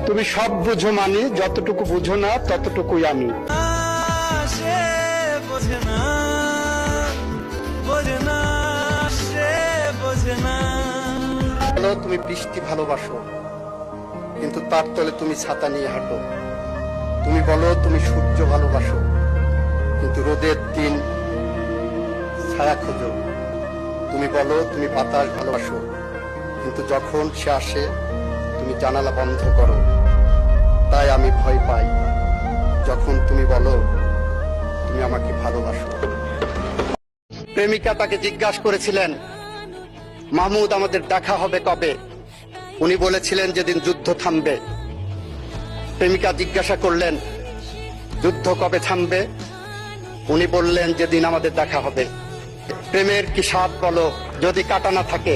তুমি সব বুঝো মানে যতটুকু বুঝো না ততটুকুই আমি। সে বোঝে না, বোঝে না, সে বোঝে না। বলো তুমি বৃষ্টি ভালোবাসো, কিন্তু তার তলে তুমি ছাতা নিয়ে হাঁটো। তুমি বলো তুমি সূর্য ভালোবাসো, কিন্তু রোদের দিন ছায়া খোঁজো। তুমি বলো তুমি বাতাস ভালোবাসো, কিন্তু যখন সে আসে তুমি জানালা বন্ধ করো। তাই আমি ভয় পাই যখন তুমি বলো তুমি আমাকে ভালোবাসো। প্রেমিকা তাকে জিজ্ঞাসা করেছিলেন, মাহমুদ আমাদের দেখা হবে কবে? উনি বলেছিলেন যেদিন যুদ্ধ থামবে। প্রেমিকা জিজ্ঞাসা করলেন, যুদ্ধ কবে থামবে? উনি বললেন যেদিন আমাদের দেখা হবে। প্রেমের কি স্বাদ বলো যদি কাটা না থাকে।